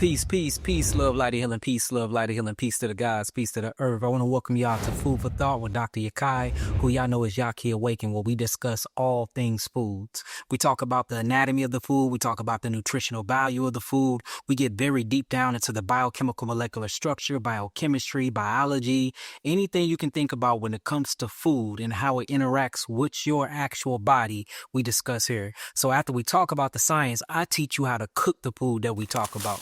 Peace, love, light, and healing. Peace, love, light, and healing. Peace to the gods, peace to the earth. I want to welcome y'all to Food for Thought with Dr. Yahki, who y'all know is Yahki Awakened, where we discuss all things foods. We talk about the anatomy of the food. We talk about the nutritional value of the food. We get very deep down into the biochemical molecular structure, biochemistry, biology, anything you can think about when it comes to food and how it interacts with your actual body, we discuss here. So after we talk about the science, I teach you how to cook the food that we talk about.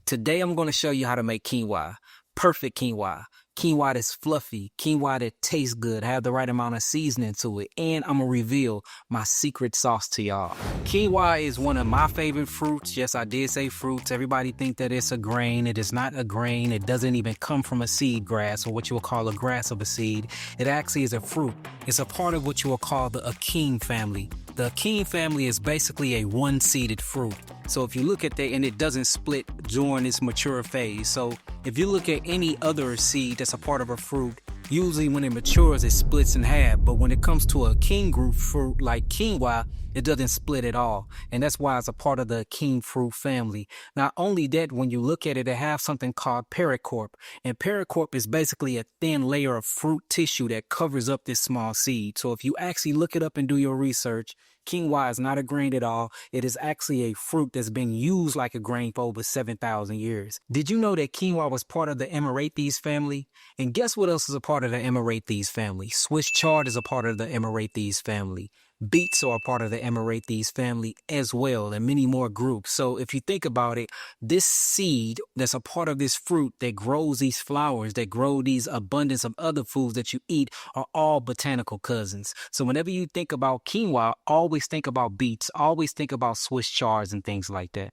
Today I'm going to show you how to make quinoa, perfect quinoa. Quinoa that's fluffy, quinoa that tastes good, have the right amount of seasoning to it, and I'm going to reveal my secret sauce to y'all. Quinoa is one of my favorite fruits. Yes, I did say fruits. Everybody think that it's a grain. It is not a grain. It doesn't even come from a seed grass, or what you will call a grass of a seed. It actually is a fruit. It's a part of what you will call the achene family. The achene family is basically a one-seeded fruit. So if you look at that, and it doesn't split during its mature phase. So if you look at any other seed that's a part of a fruit, usually when it matures, it splits in half. But when it comes to a achene group fruit like quinoa, it doesn't split at all. And that's why it's a part of the achene fruit family. Not only that, when you look at it, it has something called pericarp. And pericarp is basically a thin layer of fruit tissue that covers up this small seed. So if you actually look it up and do your research, quinoa is not a grain at all. It is actually a fruit that's been used like a grain for over 7,000 years. Did you know that quinoa was part of the Amaranthus family? And guess what else is a part of the Amaranthus family? Swiss chard is a part of the Amaranthus family. Beets are a part of the Amaranthus family as well, and many more groups. So if you think about it, this seed that's a part of this fruit that grows these flowers, that grow these abundance of other foods that you eat, are all botanical cousins. So whenever you think about quinoa, always think about beets, always think about Swiss chards and things like that.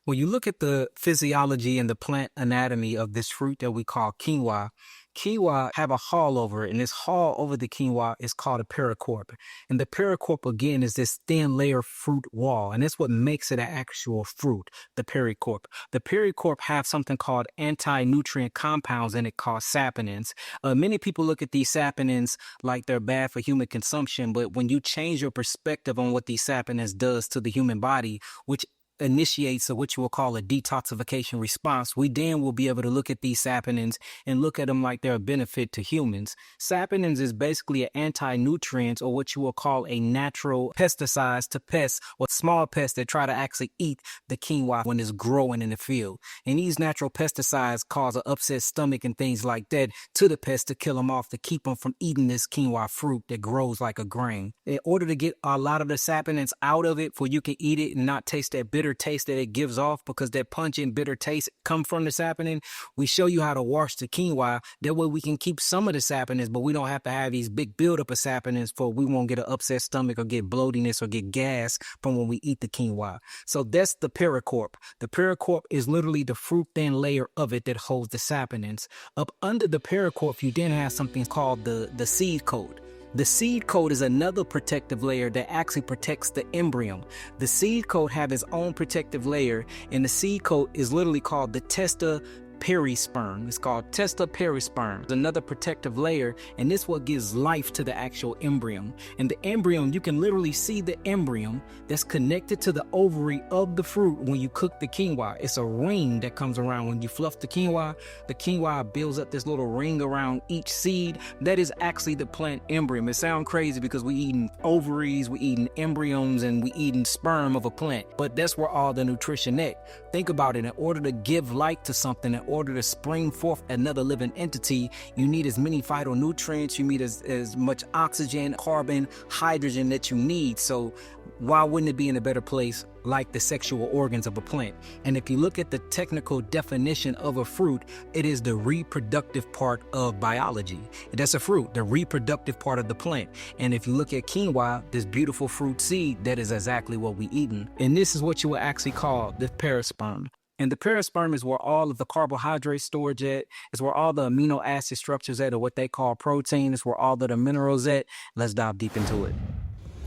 When you look at the physiology and the plant anatomy of this fruit that we call quinoa, quinoa have a hull over it, and this hull over the quinoa is called a pericarp. And the pericarp, again, is this thin layer fruit wall, and that's what makes it an actual fruit, the pericarp. The pericarp have something called anti-nutrient compounds in it called saponins. Many people look at these saponins like they're bad for human consumption, but when you change your perspective on what these saponins does to the human body, which initiates what you will call a detoxification response, we then will be able to look at these saponins and look at them like they're a benefit to humans. Saponins is basically an anti-nutrient, or what you will call a natural pesticide to pests or small pests that try to actually eat the quinoa when it's growing in the field. And these natural pesticides cause an upset stomach and things like that to the pests to kill them off, to keep them from eating this quinoa fruit that grows like a grain. In order to get a lot of the saponins out of it, for you can eat it and not taste that bitter taste that it gives off, because that pungent bitter taste come from the saponin, we show you how to wash the quinoa. That way we can keep some of the saponins, but we don't have to have these big buildup of saponins, for we won't get an upset stomach or get bloatiness or get gas from when we eat the quinoa. So that's the pericarp. The pericarp is literally the fruit thin layer of it that holds the saponins. Up under the pericarp, you then have something called the seed coat. The seed coat is another protective layer that actually protects the embryo. The seed coat have its own protective layer, and the seed coat is literally called the testa perisperm. It's called testa perisperm. It's another protective layer, and this is what gives life to the actual embryo. And the embryo, you can literally see the embryo that's connected to the ovary of the fruit when you cook the quinoa. It's a ring that comes around when you fluff the quinoa. The quinoa builds up this little ring around each seed. That is actually the plant embryo. It sounds crazy because we eating ovaries, we eating embryos, and we eating sperm of a plant, but that's where all the nutrition is. Think about it. In order to give life to something, in order to spring forth another living entity, you need as many phytonutrients, you need as much oxygen, carbon, hydrogen that you need. So why wouldn't it be in a better place like the sexual organs of a plant? And if you look at the technical definition of a fruit, it is the reproductive part of biology. That's a fruit, the reproductive part of the plant. And if you look at quinoa, this beautiful fruit seed, that is exactly what we eating. And this is what you would actually call the perisperm. And the perisperm is where all of the carbohydrate storage at. It's where all the amino acid structures at, or what they call protein. It's where all of the minerals at. Let's dive deep into it.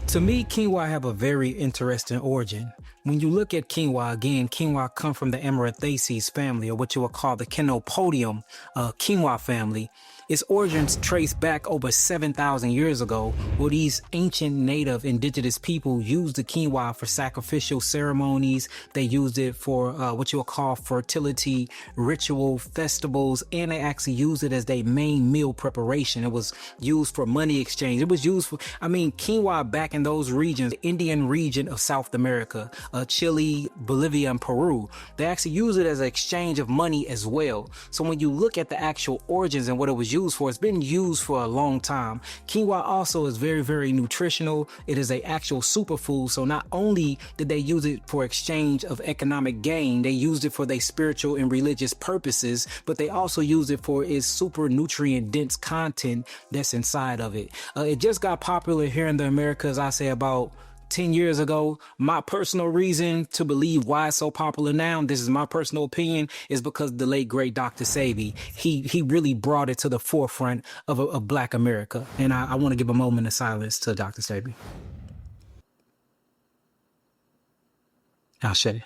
To me, quinoa have a very interesting origin. When you look at quinoa, again, quinoa come from the Amarantaceae family, or what you would call the Chenopodium quinoa family. Its origins trace back over 7,000 years ago, where these ancient native indigenous people used the quinoa for sacrificial ceremonies. They used it for what you would call fertility ritual festivals, and they actually used it as their main meal preparation. It was used for money exchange. It was used for, quinoa back in those regions, the Indian region of South America, Chile, Bolivia, and Peru, they actually used it as an exchange of money as well. So when you look at the actual origins and what it was used for, it's been used for a long time. Quinoa also is very, very nutritional. It is an actual superfood. So not only did they use it for exchange of economic gain, they used it for their spiritual and religious purposes, but they also used it for its super nutrient dense content that's inside of it. It just got popular here in the Americas, I say about 10 years ago. My personal reason to believe why it's so popular now, this is my personal opinion, is because the late great Dr. Sebi, he really brought it to the forefront of Black America. And I want to give a moment of silence to Dr. Sebi.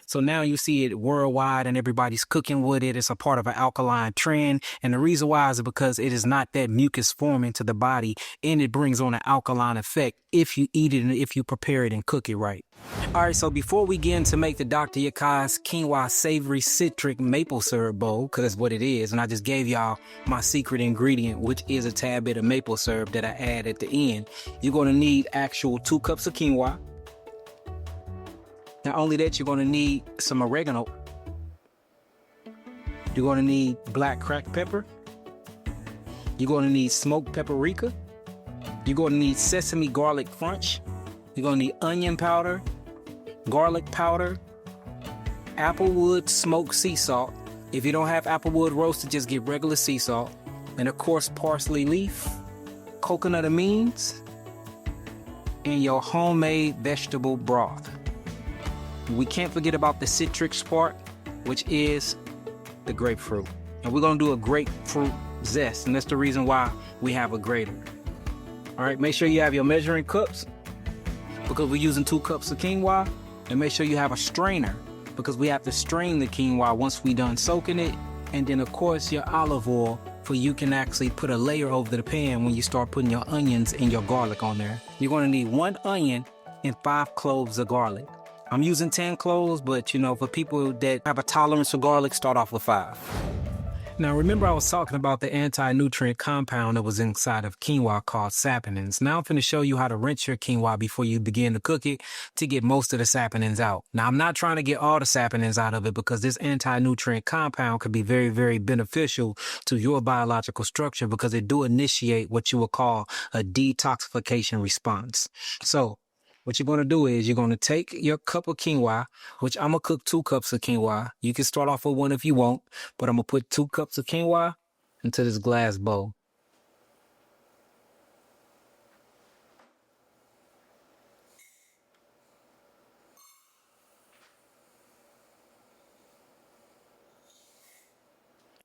So now you see it worldwide and everybody's cooking with it. It's a part of an alkaline trend. And the reason why is because it is not that mucus forming to the body, and it brings on an alkaline effect if you eat it and if you prepare it and cook it right. All right, so before we get into make the Dr. Yahki's Quinoa Savory Citric Maple Syrup Bowl, because that's what it is, and I just gave y'all my secret ingredient, which is a tad bit of maple syrup that I add at the end. You're going to need actual 2 cups of quinoa. Not only that, you're going to need some oregano. You're going to need black cracked pepper. You're going to need smoked paprika. You're going to need sesame garlic crunch. You're going to need onion powder, garlic powder, applewood smoked sea salt. If you don't have applewood roasted, just get regular sea salt. And of course, parsley leaf, coconut amines, and your homemade vegetable broth. We can't forget about the citrus part, which is the grapefruit. And we're going to do a grapefruit zest, and that's the reason why we have a grater. All right, make sure you have your measuring cups because we're using 2 cups of quinoa, and make sure you have a strainer because we have to strain the quinoa once we done soaking it. And then of course your olive oil, for you can actually put a layer over the pan when you start putting your onions and your garlic on there. You're going to need 1 onion and 5 cloves of garlic. I'm using 10 cloves, but for people that have a tolerance for garlic, start off with 5. Now, remember I was talking about the anti-nutrient compound that was inside of quinoa called saponins. Now I'm going to show you how to rinse your quinoa before you begin to cook it to get most of the saponins out. Now, I'm not trying to get all the saponins out of it because this anti-nutrient compound could be very, very beneficial to your biological structure because it do initiate what you would call a detoxification response. So what you're going to do is you're going to take your cup of quinoa, which I'm going to cook 2 cups of quinoa. You can start off with 1 if you want, but I'm going to put 2 cups of quinoa into this glass bowl.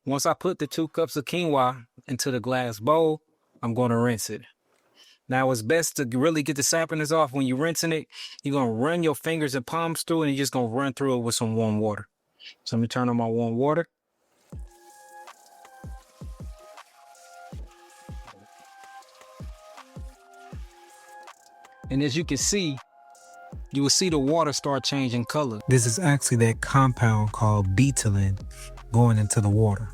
Once I put the 2 cups of quinoa into the glass bowl, I'm going to rinse it. Now, it's best to really get the saponins off when you're rinsing it. You're going to run your fingers and palms through it, and you're just going to run through it with some warm water. So let me turn on my warm water. And as you can see, you will see the water start changing color. This is actually that compound called betalain going into the water.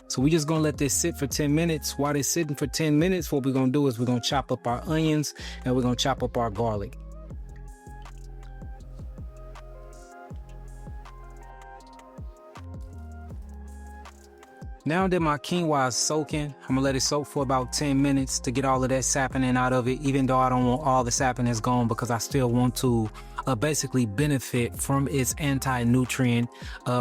So we're just going to let this sit for 10 minutes. While it's sitting for 10 minutes, what we're going to do is we're going to chop up our onions and we're going to chop up our garlic. Now that my quinoa is soaking, I'm going to let it soak for about 10 minutes to get all of that saponin out of it, even though I don't want all the saponins gone because I still want to basically benefit from its anti-nutrient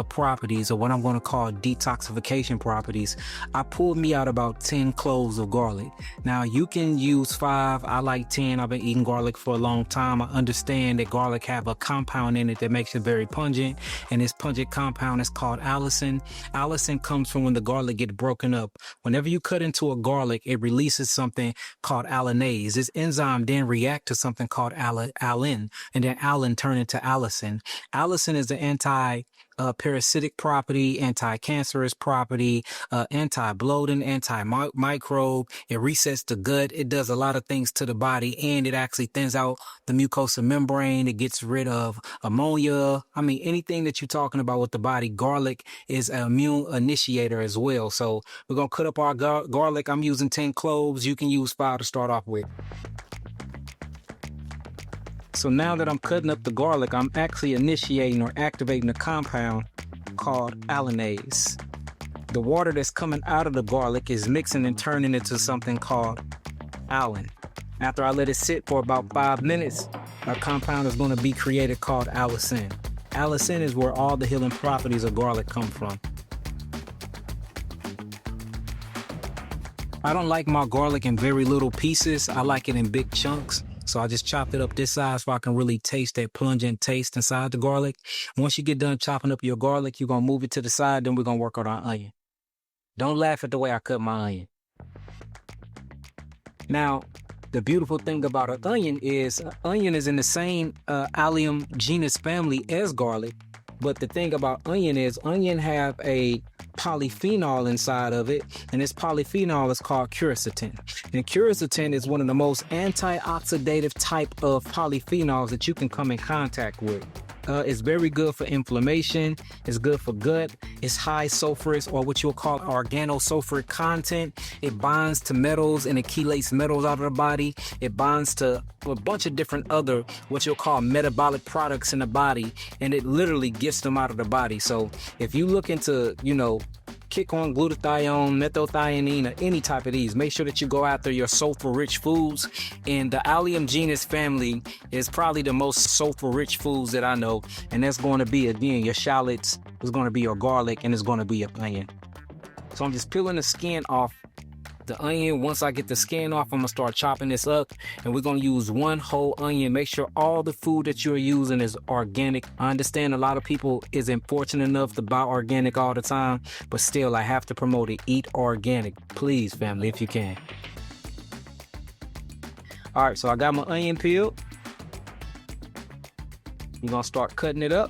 properties, or what I'm going to call detoxification properties. I pulled me out about 10 cloves of garlic. Now you can use 5. I like 10. I've been eating garlic for a long time. I understand that garlic have a compound in it that makes it very pungent, and this pungent compound is called allicin. Allicin comes from when the garlic get broken up. Whenever you cut into a garlic, it releases something called allinase. This enzyme then reacts to something called allin, and then allicin turn into allicin. Allicin is the parasitic property, anti-cancerous property, anti-bloating, anti-microbe. It resets the gut. It does a lot of things to the body, and it actually thins out the mucosal membrane. It gets rid of ammonia. I mean, anything that you're talking about with the body, garlic is an immune initiator as well. So we're going to cut up our garlic. I'm using 10 cloves. You can use 5 to start off with. So now that I'm cutting up the garlic, I'm actually initiating or activating a compound called allinase. The water that's coming out of the garlic is mixing and turning into something called allicin. After I let it sit for about 5 minutes, a compound is going to be created called allicin. Allicin is where all the healing properties of garlic come from. I don't like my garlic in very little pieces. I like it in big chunks. So I just chopped it up this size so I can really taste that pungent taste inside the garlic. Once you get done chopping up your garlic, you're going to move it to the side. Then we're going to work on our onion. Don't laugh at the way I cut my onion. Now, the beautiful thing about an onion is in the same allium genus family as garlic. But the thing about onion is onion have a polyphenol inside of it, and this polyphenol is called quercetin. And quercetin is one of the most antioxidative type of polyphenols that you can come in contact with. It's very good for inflammation. It's good for gut. It's high sulfurous, or what you'll call organosulfuric content. It binds to metals and it chelates metals out of the body. It binds to a bunch of different other what you'll call metabolic products in the body, and it literally gets them out of the body. So if you look into, kick on glutathione, methylthionine, or any type of these, make sure that you go after your sulfur-rich foods. And the allium genus family is probably the most sulfur-rich foods that I know. And that's going to be, again, your shallots, it's going to be your garlic, and it's going to be your onion. So I'm just peeling the skin off the onion. Once I get the skin off, I'm going to start chopping this up, and we're going to use one whole onion. Make sure all the food that you're using is organic. I understand a lot of people isn't fortunate enough to buy organic all the time, but still, I have to promote it. Eat organic, please, family, if you can. All right, so I got my onion peeled. You're going to start cutting it up.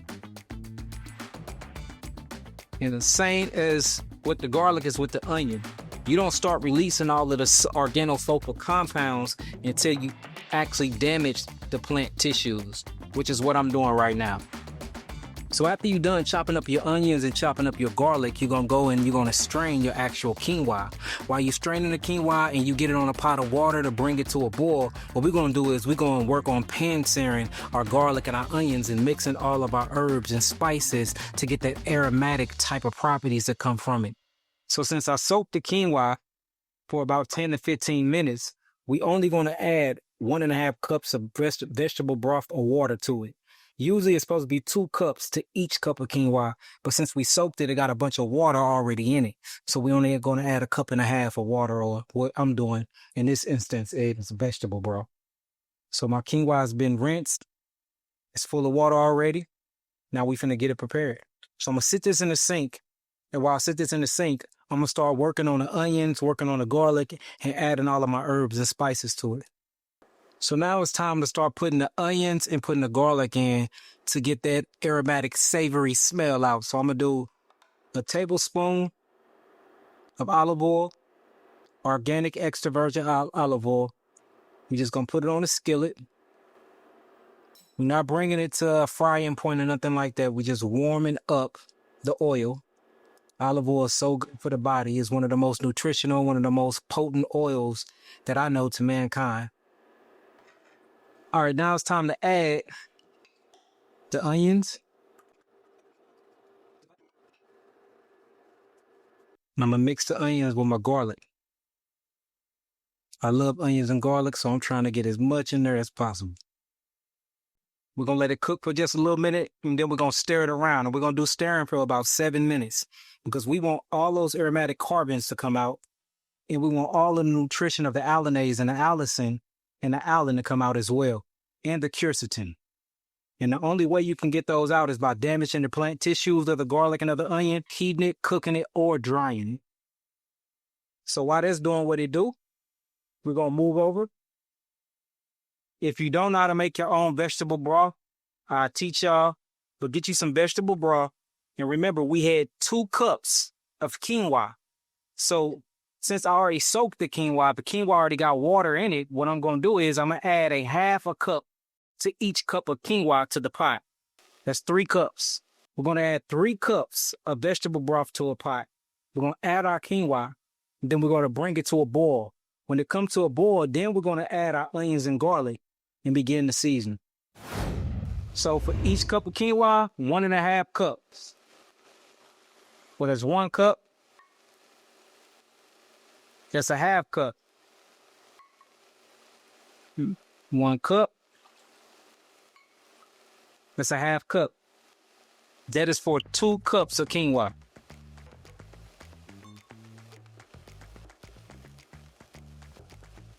And the same as with the garlic is with the onion. You don't start releasing all of the organosulfur compounds until you actually damage the plant tissues, which is what I'm doing right now. So after you're done chopping up your onions and chopping up your garlic, you're going to go and you're going to strain your actual quinoa. While you're straining the quinoa and you get it on a pot of water to bring it to a boil, what we're going to do is we're going to work on pan-searing our garlic and our onions and mixing all of our herbs and spices to get that aromatic type of properties that come from it. So since I soaked the quinoa for about 10 to 15 minutes, we only going to add 1.5 cups of vegetable broth or water to it. Usually it's supposed to be 2 cups to each cup of quinoa, but since we soaked it, it got a bunch of water already in it. So we only are going to add 1.5 cups of water, or what I'm doing in this instance is vegetable broth. So my quinoa has been rinsed. It's full of water already. Now we finna get it prepared. So I'm going to sit this in the sink. And while I sit this in the sink, I'm going to start working on the onions, working on the garlic, and adding all of my herbs and spices to it. So now it's time to start putting the onions and putting the garlic in to get that aromatic, savory smell out. So I'm going to do a tablespoon of olive oil, organic extra virgin olive oil. You're just going to put it on a skillet. We're not bringing it to a frying point or nothing like that. We're just warming up the oil. Olive oil is so good for the body. It's one of the most nutritional, one of the most potent oils that I know to mankind. All right, now it's time to add the onions. And I'm going to mix the onions with my garlic. I love onions and garlic, so I'm trying to get as much in there as possible. We're going to let it cook for just a little minute, and then we're going to stir it around. And we're going to do stirring for about 7 minutes because we want all those aromatic carbons to come out, and we want all the nutrition of the allinase and the allicin and the allin to come out as well, and the quercetin. And the only way you can get those out is by damaging the plant tissues of the garlic and of the onion, heating it, cooking it, or drying it. So while that's doing what it do, we're going to move over. If you don't know how to make your own vegetable broth, I teach y'all, but get you some vegetable broth. And remember, we had 2 cups of quinoa. So since I already soaked the quinoa already got water in it, what I'm going to do is I'm going to add a half a cup to each cup of quinoa to the pot. That's 3 cups. We're going to add 3 cups of vegetable broth to a pot. We're going to add our quinoa, and then we're going to bring it to a boil. When it comes to a boil, then we're going to add our onions and garlic and begin to season. So for each cup of quinoa, 1.5 cups. Well, that's 1 cup. That's a half cup. 1 cup. That's a half cup. That is for 2 cups of quinoa.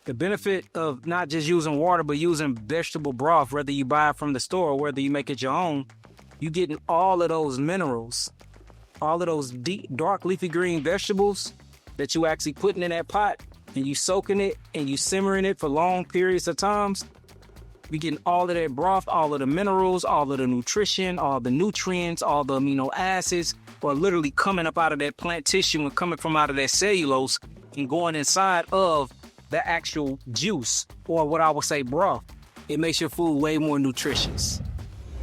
The benefit of not just using water, but using vegetable broth, whether you buy it from the store or whether you make it your own, you getting all of those minerals, all of those deep, dark leafy green vegetables that you actually putting in that pot, and you soaking it and you simmering it for long periods of times. We getting all of that broth, all of the minerals, all of the nutrition, all the nutrients, all the amino acids are literally coming up out of that plant tissue and coming from out of that cellulose and going inside of the actual juice, or what I would say broth. It makes your food way more nutritious.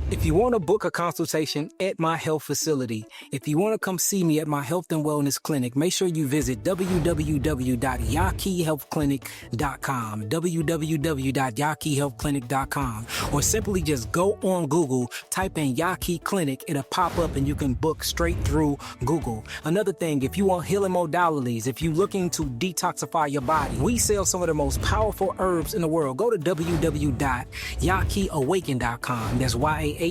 If you want to book a consultation at my health facility, if you want to come see me at my health and wellness clinic, make sure you visit www.YahkiHealthClinic.com, www.YahkiHealthClinic.com, or simply just go on Google, type in Yahki Clinic, it'll pop up and you can book straight through Google. Another thing, if you want healing modalities, if you're looking to detoxify your body, we sell some of the most powerful herbs in the world. Go to www.YahkiAwakened.com. That's YahkiAwakened. For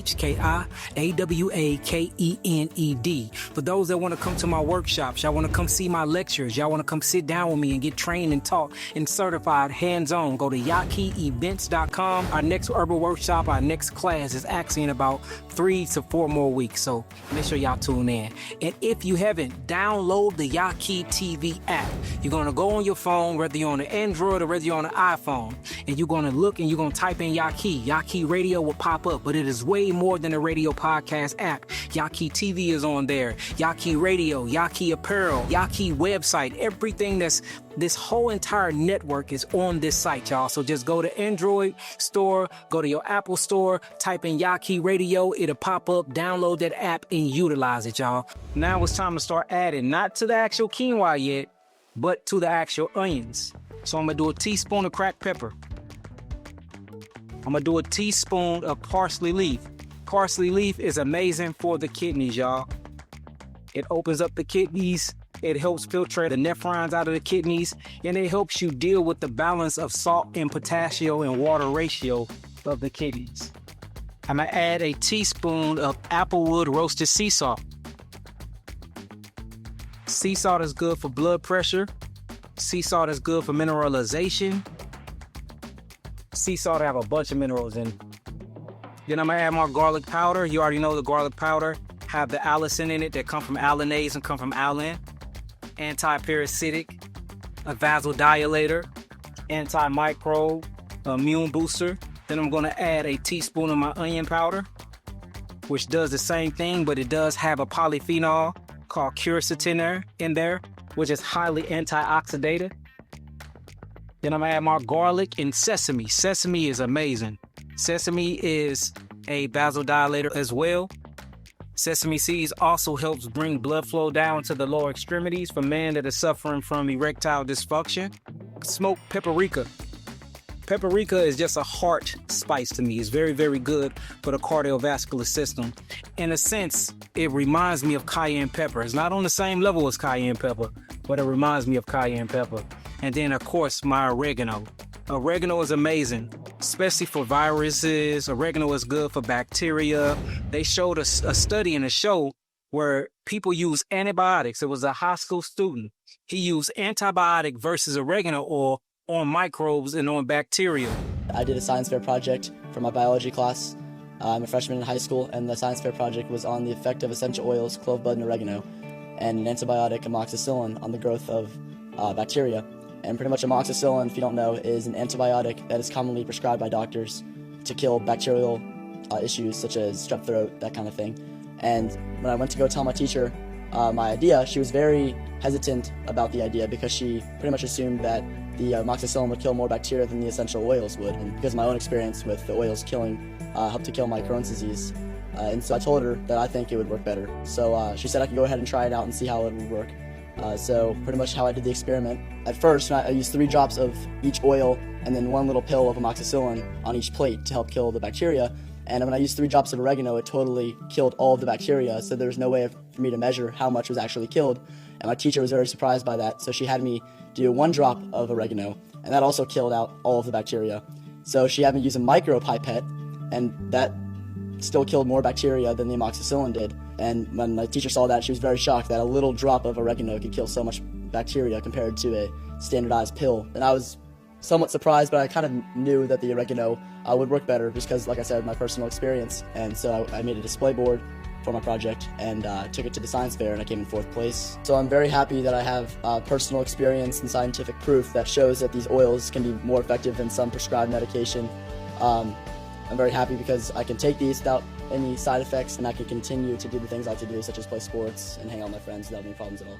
those that want to come to my workshops, y'all want to come see my lectures, y'all want to come sit down with me and get trained and taught and certified hands-on, go to YahkiEvents.com. Our next herbal workshop, our next class is actually in about 3 to 4 more weeks, so make sure y'all tune in. And if you haven't, download the Yahki TV app. You're going to go on your phone, whether you're on an Android or whether you're on an iPhone, and you're going to look and you're going to type in Yahki. Yahki Radio will pop up, but it is way more than a radio podcast app. Yahki TV is on there. Yahki Radio, Yahki Apparel, Yahki website, everything that's this whole entire network is on this site, y'all. So just go to Android store, go to your Apple store, type in Yahki Radio, it'll pop up, download that app and utilize it, y'all. Now it's time to start adding, not to the actual quinoa yet, but to the actual onions. So I'm gonna do a teaspoon of cracked pepper. I'm gonna do a teaspoon of parsley leaf. Parsley leaf is amazing for the kidneys, y'all. It opens up the kidneys. It helps filtrate the nephrons out of the kidneys, and it helps you deal with the balance of salt and potassium and water ratio of the kidneys. I'm gonna add a teaspoon of applewood roasted sea salt. Sea salt is good for blood pressure. Sea salt is good for mineralization. Sea salt have a bunch of minerals in it. Then I'm gonna add more garlic powder. You already know the garlic powder have the allicin in it that come from allinase and come from allicin. Anti-parasitic, a vasodilator, antimicrobe, immune booster. Then I'm gonna add a teaspoon of my onion powder, which does the same thing, but it does have a polyphenol called quercetin in there, which is highly antioxidant. Then I'm gonna add more garlic and sesame. Sesame is amazing. Sesame is a vasodilator as well. Sesame seeds also helps bring blood flow down to the lower extremities for men that are suffering from erectile dysfunction. Smoked paprika. Paprika is just a heart spice to me. It's very, very good for the cardiovascular system. In a sense, it reminds me of cayenne pepper. It's not on the same level as cayenne pepper, but it reminds me of cayenne pepper. And then, of course, my oregano. Oregano is amazing, especially for viruses. Oregano is good for bacteria. They showed us a study in a show where people use antibiotics. It was a high school student. He used antibiotic versus oregano oil on microbes and on bacteria. I did a science fair project for my biology class. I'm a freshman in high school, and the science fair project was on the effect of essential oils, clove bud and oregano, and an antibiotic, amoxicillin, on the growth of bacteria. And pretty much amoxicillin, if you don't know, is an antibiotic that is commonly prescribed by doctors to kill bacterial issues such as strep throat, that kind of thing. And when I went to go tell my teacher my idea, she was very hesitant about the idea because she pretty much assumed that the amoxicillin would kill more bacteria than the essential oils would. And because of my own experience with the oils helped to kill my Crohn's disease. And so I told her that I think it would work better. So she said I could go ahead and try it out and see how it would work. So pretty much how I did the experiment. At first, I used 3 drops of each oil and then 1 little pill of amoxicillin on each plate to help kill the bacteria. And when I used 3 drops of oregano, it totally killed all of the bacteria, so there was no way for me to measure how much was actually killed. And my teacher was very surprised by that, so she had me do 1 drop of oregano, and that also killed out all of the bacteria. So she had me use a micro pipette, and that still killed more bacteria than the amoxicillin did. And when my teacher saw that, she was very shocked that a little drop of oregano could kill so much bacteria compared to a standardized pill. And I was somewhat surprised, but I kind of knew that the oregano would work better just because, like I said, my personal experience. And so I made a display board for my project and took it to the science fair, and I came in 4th place. So I'm very happy that I have personal experience and scientific proof that shows that these oils can be more effective than some prescribed medication. I'm very happy because I can take these without any side effects, and I can continue to do the things I like to do, such as play sports and hang out with my friends without any problems at all.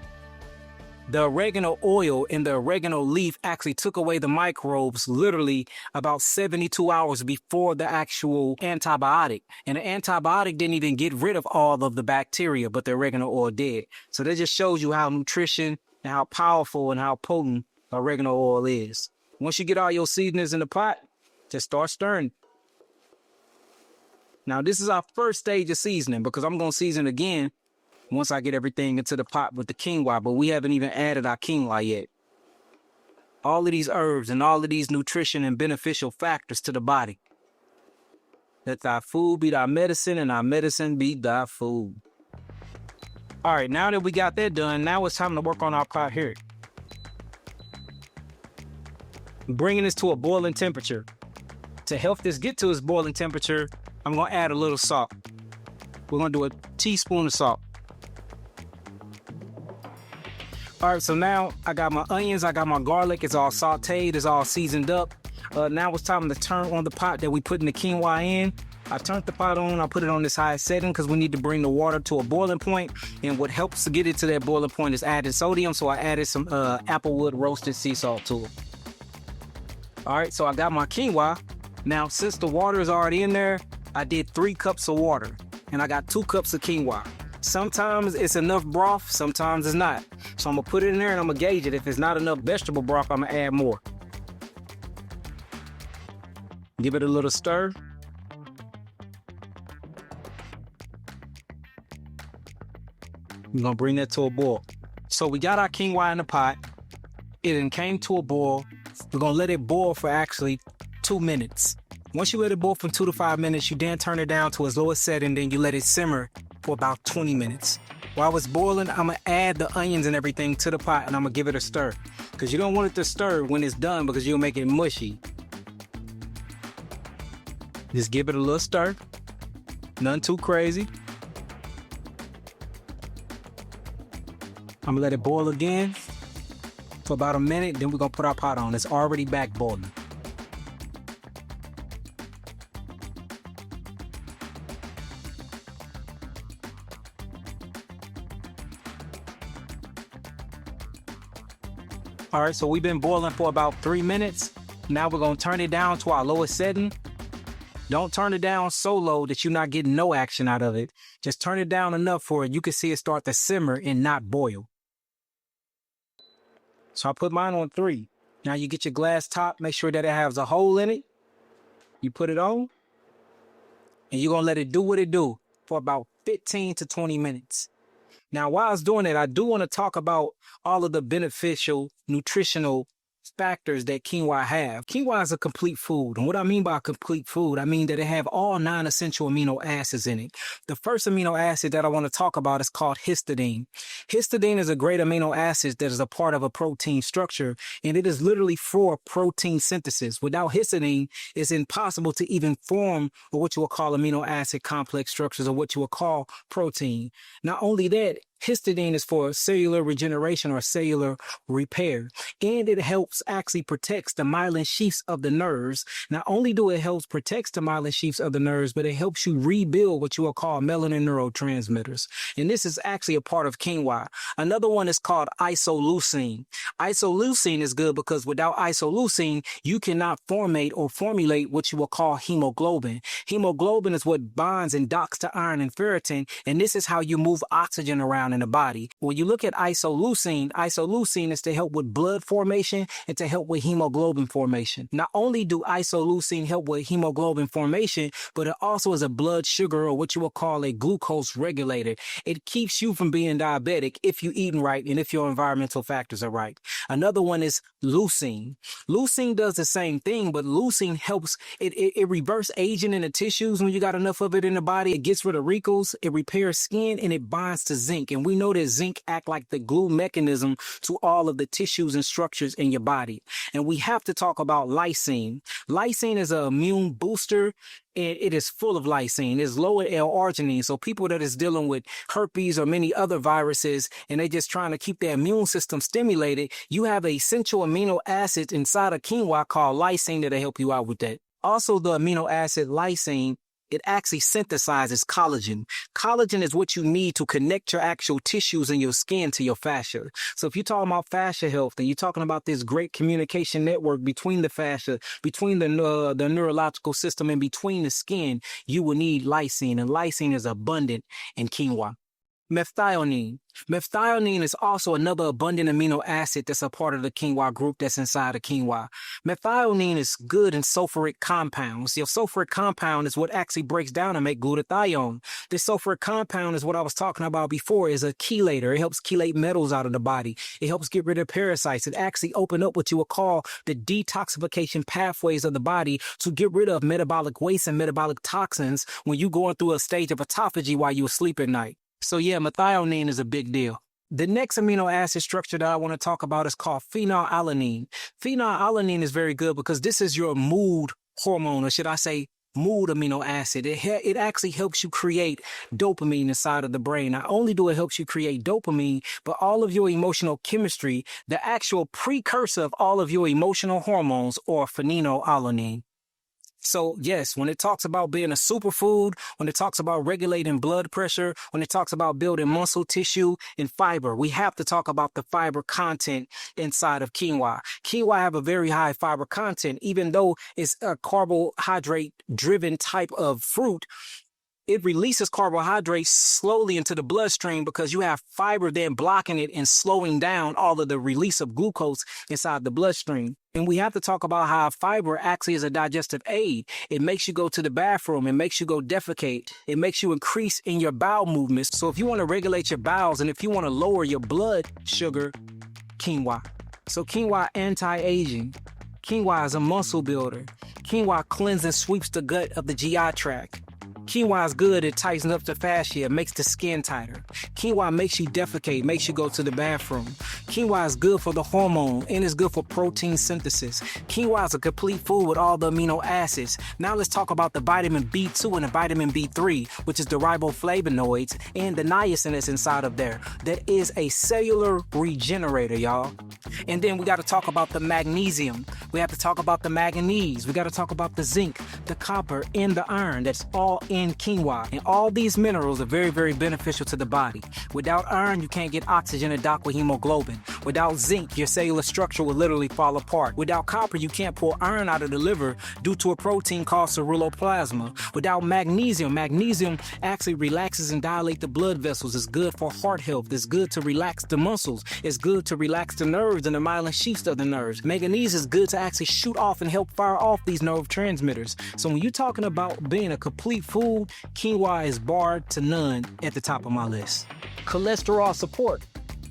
The oregano oil and the oregano leaf actually took away the microbes literally about 72 hours before the actual antibiotic. And the antibiotic didn't even get rid of all of the bacteria, but the oregano oil did. So that just shows you how nutrition and how powerful and how potent oregano oil is. Once you get all your seasonings in the pot, just start stirring. Now, this is our first stage of seasoning because I'm going to season again once I get everything into the pot with the quinoa, but we haven't even added our quinoa yet. All of these herbs and all of these nutrition and beneficial factors to the body. Let thy food be thy medicine and our medicine be thy food. All right, now that we got that done, now it's time to work on our pot here. Bringing this to a boiling temperature. To help this get to its boiling temperature, I'm going to add a little salt. We're going to do a teaspoon of salt. All right, so now I got my onions, I got my garlic, it's all sauteed, it's all seasoned up. Now it's time to turn on the pot that we put in the quinoa in. I turned the pot on, I put it on this high setting because we need to bring the water to a boiling point. And what helps to get it to that boiling point is adding sodium, so I added some applewood roasted sea salt to it. All right, so I got my quinoa. Now, since the water is already in there, I did 3 cups of water, and I got 2 cups of quinoa. Sometimes it's enough broth, sometimes it's not. So I'm gonna put it in there and I'm gonna gauge it. If it's not enough vegetable broth, I'm gonna add more. Give it a little stir. We're gonna bring that to a boil. So we got our quinoa in the pot. It then came to a boil. We're gonna let it boil for actually 2 minutes. Once you let it boil for 2 to 5 minutes, you then turn it down to its lowest setting, then you let it simmer for about 20 minutes. While it's boiling, I'm gonna add the onions and everything to the pot and I'm gonna give it a stir. Because you don't want it to stir when it's done because you'll make it mushy. Just give it a little stir. Nothing too crazy. I'm gonna let it boil again for about a minute, then we're gonna put our pot on. It's already back boiling. All right, so we've been boiling for about 3 minutes. Now we're gonna turn it down to our lowest setting. Don't turn it down so low that you're not getting no action out of it. Just turn it down enough for it. You can see it start to simmer and not boil. So I put mine on 3. Now you get your glass top, make sure that it has a hole in it. You put it on, and you're gonna let it do what it do for about 15 to 20 minutes. Now, while I was doing it, I do want to talk about all of the beneficial, nutritional factors that quinoa have. Quinoa is a complete food. And what I mean by a complete food, I mean that it have all 9 essential amino acids in it. The first amino acid that I want to talk about is called histidine. Histidine is a great amino acid that is a part of a protein structure, and it is literally for protein synthesis. Without histidine, it's impossible to even form what you will call amino acid complex structures or what you will call protein. Not only that, Histidine is for cellular regeneration or cellular repair, and it helps actually protects the myelin sheaths of the nerves. Not only do it helps protect the myelin sheaths of the nerves, but it helps you rebuild what you will call melanin neurotransmitters. And this is actually a part of quinoa. Another one is called isoleucine. Isoleucine is good because without isoleucine, you cannot formulate what you will call hemoglobin. Hemoglobin is what bonds and docks to iron and ferritin, and this is how you move oxygen around in the body. When you look at isoleucine is to help with blood formation and to help with hemoglobin formation. Not only do isoleucine help with hemoglobin formation, but it also is a blood sugar or what you will call a glucose regulator. It keeps you from being diabetic if you're eating right and if your environmental factors are right. Another one is leucine. Leucine does the same thing, but leucine helps, it reverse aging in the tissues when you got enough of it in the body. It gets rid of wrinkles, it repairs skin, and it binds to zinc. And we know that zinc act like the glue mechanism to all of the tissues and structures in your body. And we have to talk about lysine. Lysine is an immune booster, and it is full of lysine. It's low in L-arginine. So people that is dealing with herpes or many other viruses, and they're just trying to keep their immune system stimulated, you have essential amino acids inside of quinoa called lysine that'll help you out with that. Also, the amino acid lysine, it actually synthesizes collagen. Collagen is what you need to connect your actual tissues in your skin to your fascia. So if you're talking about fascia health and you're talking about this great communication network between the fascia, between the neurological system and between the skin, you will need lysine, and lysine is abundant in quinoa. Methionine. Methionine is also another abundant amino acid that's a part of the quinoa group that's inside of quinoa. Methionine is good in sulfuric compounds. Your sulfuric compound is what actually breaks down and make glutathione. This sulfuric compound is what I was talking about before, is a chelator. It helps chelate metals out of the body. It helps get rid of parasites. It actually opens up what you would call the detoxification pathways of the body to get rid of metabolic waste and metabolic toxins when you're going through a stage of autophagy while you're asleep at night. So yeah, methionine is a big deal. The next amino acid structure that I want to talk about is called phenylalanine. Phenylalanine is very good because this is your mood hormone, or should I say mood amino acid. It actually helps you create dopamine inside of the brain. Not only do it help you create dopamine, but all of your emotional chemistry, the actual precursor of all of your emotional hormones, or phenylalanine. So yes, when it talks about being a superfood, when it talks about regulating blood pressure, when it talks about building muscle tissue and fiber, we have to talk about the fiber content inside of quinoa. Quinoa have a very high fiber content, even though it's a carbohydrate-driven type of fruit. It releases carbohydrates slowly into the bloodstream because you have fiber then blocking it and slowing down all of the release of glucose inside the bloodstream. And we have to talk about how fiber actually is a digestive aid. It makes you go to the bathroom. It makes you go defecate. It makes you increase in your bowel movements. So if you want to regulate your bowels and if you want to lower your blood sugar, quinoa. So quinoa anti-aging. Quinoa is a muscle builder. Quinoa cleanses and sweeps the gut of the GI tract. Quinoa is good. It tightens up the fascia, makes the skin tighter. Quinoa makes you defecate, makes you go to the bathroom. Quinoa is good for the hormone and it's good for protein synthesis. Quinoa is a complete food with all the amino acids. Now let's talk about the vitamin B2 and the vitamin B3, which is the riboflavonoids and the niacin that's inside of there. That is a cellular regenerator, y'all. And then we got to talk about the magnesium. We have to talk about the manganese. We got to talk about the zinc, the copper, and the iron. That's all in quinoa. And all these minerals are very, very beneficial to the body. Without iron, you can't get oxygen and dock with hemoglobin. Without zinc, your cellular structure will literally fall apart. Without copper, you can't pull iron out of the liver due to a protein called ceruloplasma. Without magnesium, magnesium actually relaxes and dilates the blood vessels. It's good for heart health. It's good to relax the muscles. It's good to relax the nerves and the myelin sheaths of the nerves. Manganese is good to actually shoot off and help fire off these nerve transmitters. So when you're talking about being a complete food, quinoa is barred to none at the top of my list. Cholesterol support.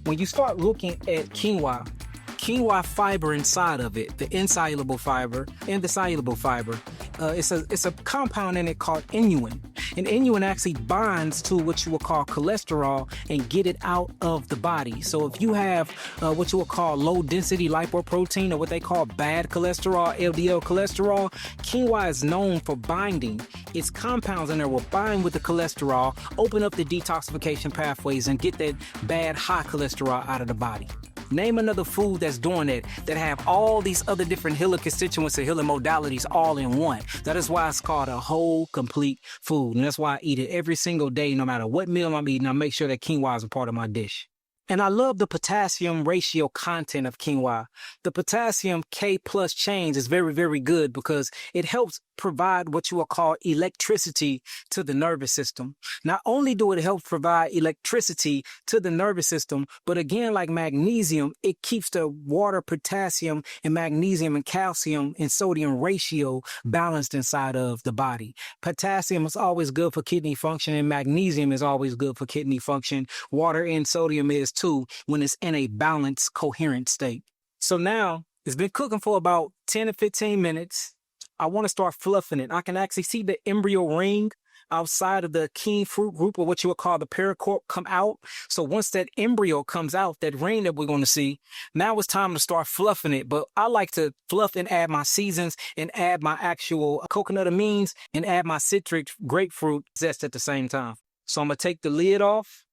When you start looking at quinoa fiber inside of it, the insoluble fiber and the soluble fiber, it's a compound in it called inulin. And inulin actually binds to what you will call cholesterol and get it out of the body. So if you have what you will call low density lipoprotein, or what they call bad cholesterol, LDL cholesterol, quinoa is known for binding its compounds in there will bind with the cholesterol, open up the detoxification pathways, and get that bad high cholesterol out of the body. Name another food that's doing that have all these other different healing constituents and healing modalities all in one. That is why it's called a whole, complete food. And that's why I eat it every single day, no matter what meal I'm eating. I make sure that quinoa is a part of my dish. And I love the potassium ratio content of quinoa. The potassium K plus change is very, very good because it helps provide what you will call electricity to the nervous system. Not only do it help provide electricity to the nervous system, but again, like magnesium, it keeps the water, potassium, and magnesium and calcium and sodium ratio balanced inside of the body. Potassium is always good for kidney function, and magnesium is always good for kidney function. Water and sodium is too when it's in a balanced, coherent state. So now it's been cooking for about 10 to 15 minutes. I want to start fluffing it. I can actually see the embryo ring outside of the king fruit group, or what you would call the pericarp, come out. So once that embryo comes out, that ring that we're going to see, now it's time to start fluffing it. But I like to fluff and add my seasons and add my actual coconut amines and add my citric grapefruit zest at the same time. So I'm going to take the lid off,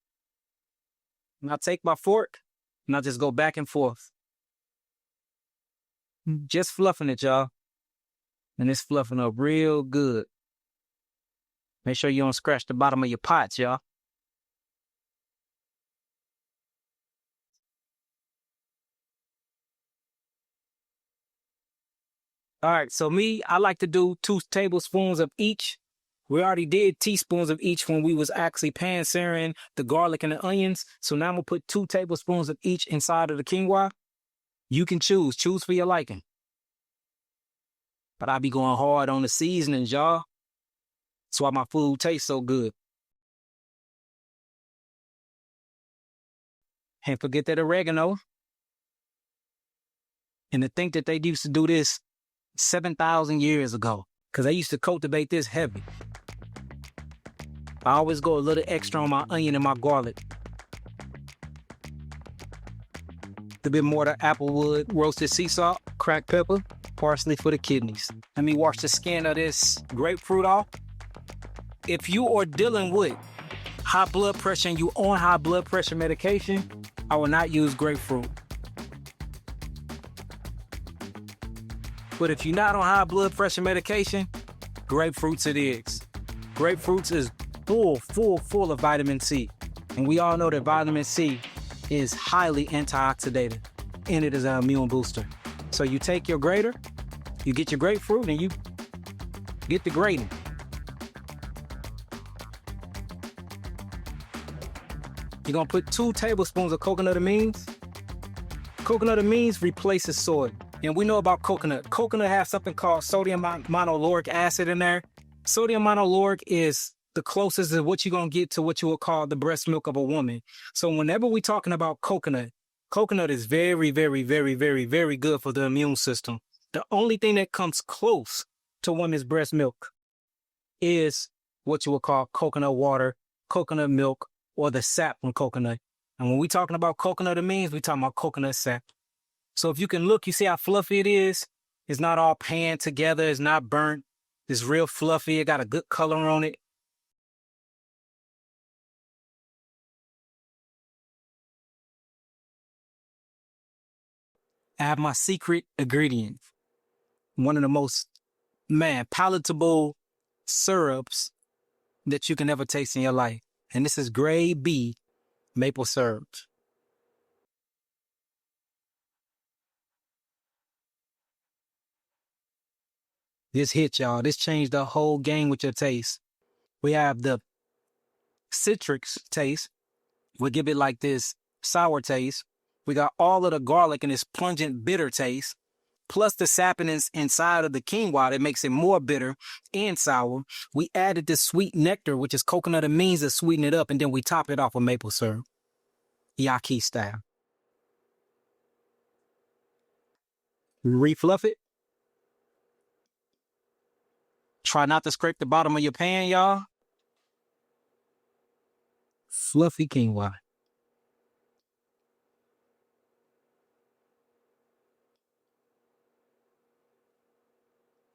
and I'll take my fork, and I'll just go back and forth. Just fluffing it, y'all. And it's fluffing up real good. Make sure you don't scratch the bottom of your pots, y'all. All right, so I like to do 2 tablespoons of each. We already did teaspoons of each when we was actually pan-searing the garlic and the onions. So now I'm going to put 2 tablespoons of each inside of the quinoa. You can choose for your liking. But I be going hard on the seasonings, y'all. That's why my food tastes so good. And forget that oregano. And to think that they used to do this 7,000 years ago, because they used to cultivate this heavy. I always go a little extra on my onion and my garlic. A bit more of the applewood, roasted sea salt, cracked pepper, parsley for the kidneys. Let me wash the skin of this grapefruit off. If you are dealing with high blood pressure and you on high blood pressure medication, I will not use grapefruit. But if you're not on high blood pressure medication, grapefruits it is. Grapefruits is full of vitamin C. And we all know that vitamin C is highly antioxidated, and it is an immune booster. So you take your grater, you get your grapefruit, and you get the grating. You're going to put 2 tablespoons of coconut amines. Coconut amines replaces soy. And we know about coconut. Coconut has something called sodium monolauric acid in there. Sodium monolauric is the closest to what you're going to get to what you would call the breast milk of a woman. So whenever we're talking about coconut is very, very, very, very, very good for the immune system. The only thing that comes close to women's breast milk is what you would call coconut water, coconut milk, or the sap from coconut. And when we're talking about coconut amines, we're talking about coconut sap. So if you can look, you see how fluffy it is? It's not all panned together. It's not burnt. It's real fluffy. It got a good color on it. I have my secret ingredient. One of the most, palatable syrups that you can ever taste in your life. And this is grade B maple syrup. This hit, y'all. This changed the whole game with your taste. We have the citric taste. We give it like this sour taste. We got all of the garlic and this pungent bitter taste, plus the saponins inside of the quinoa that makes it more bitter and sour. We added this sweet nectar, which is coconut amines, to sweeten it up, and then we top it off with maple syrup, Yahki style. Refluff it. Try not to scrape the bottom of your pan, y'all. Fluffy quinoa.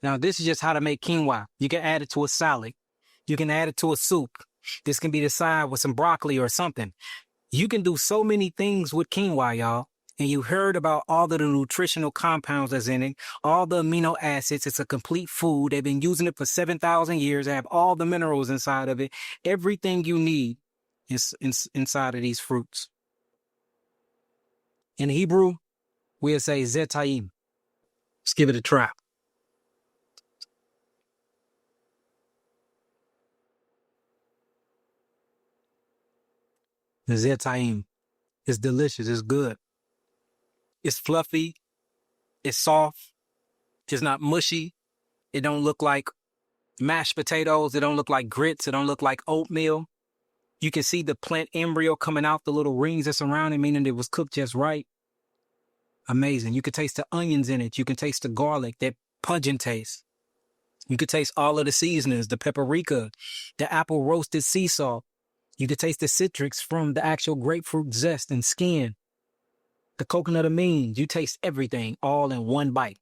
Now, this is just how to make quinoa. You can add it to a salad. You can add it to a soup. This can be the side with some broccoli or something. You can do so many things with quinoa, y'all. And you heard about all of the nutritional compounds that's in it, all the amino acids. It's a complete food. They've been using it for 7,000 years. They have all the minerals inside of it. Everything you need is inside of these fruits. In Hebrew, we'll say zetaim. Let's give it a try. The zetaim. It's delicious. It's good. It's fluffy. It's soft. It's not mushy. It don't look like mashed potatoes. It don't look like grits. It don't look like oatmeal. You can see the plant embryo coming out, the little rings that surround it, meaning it was cooked just right. Amazing. You can taste the onions in it. You can taste the garlic, that pungent taste. You can taste all of the seasonings, the paprika, the apple roasted sea salt. You can taste the citrus from the actual grapefruit zest and skin. The coconut amines. You taste everything all in one bite.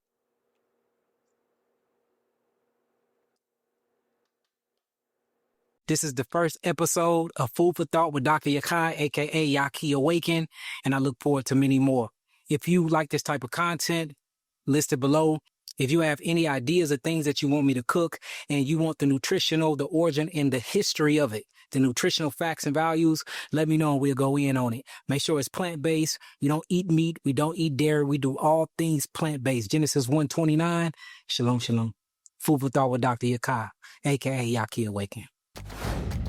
This is the first episode of Food for Thought with Dr. Yahki, aka Yahki Awakened, and I look forward to many more. If you like this type of content, listed below. If you have any ideas of things that you want me to cook and you want the nutritional, the origin, and the history of it, the nutritional facts and values, let me know and we'll go in on it. Make sure it's plant-based. We don't eat meat. We don't eat dairy. We do all things plant-based. Genesis 1:29. Shalom, shalom. Food for Thought with Dr. Yahki, aka Yahki Awakened.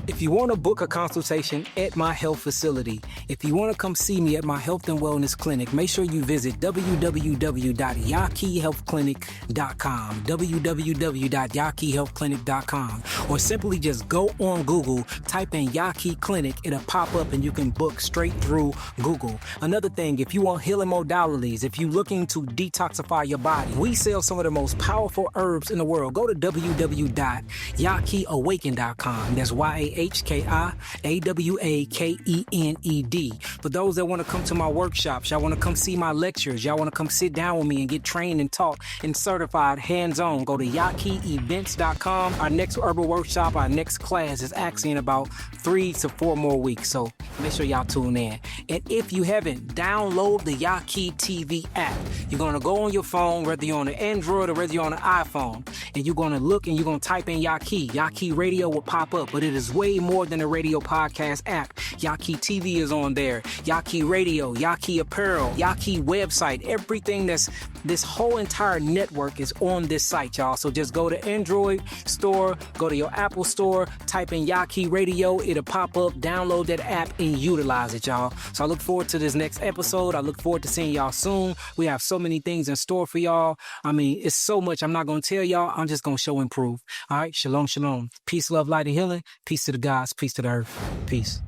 If you want to book a consultation at my health facility, if you want to come see me at my health and wellness clinic, make sure you visit www.YahkiHealthClinic.com, www.YahkiHealthClinic.com, or simply just go on Google, type in Yahki Clinic, it'll pop up and you can book straight through Google. Another thing, if you want healing modalities, if you're looking to detoxify your body, we sell some of the most powerful herbs in the world. Go to www.YahkiAwakened.com. That's YahkiAwakened. For those that want to come to my workshops, y'all want to come see my lectures, y'all want to come sit down with me and get trained and taught and certified hands-on, go to YahkiEvents.com. Our next herbal workshop, our next class is actually in about 3 to 4 more weeks. So make sure y'all tune in. And if you haven't, download the Yahki TV app. You're going to go on your phone, whether you're on an Android or whether you're on an iPhone, and you're going to look and you're going to type in Yahki. Yahki Radio will pop up, but it is way more than a radio podcast app. Yahki TV is on there. Yahki Radio, Yahki Apparel, Yahki website, everything that's this whole entire network is on this site, y'all. So just go to Android store, go to your Apple store, type in Yahki Radio, it'll pop up, download that app and utilize it, y'all. So I look forward to this next episode. I look forward to seeing y'all soon. We have so many things in store for y'all. I mean, it's so much I'm not going to tell y'all. I'm just going to show and prove. All right. Shalom, shalom. Peace, love, light, and healing. Peace to the gods. Peace to the earth. Peace.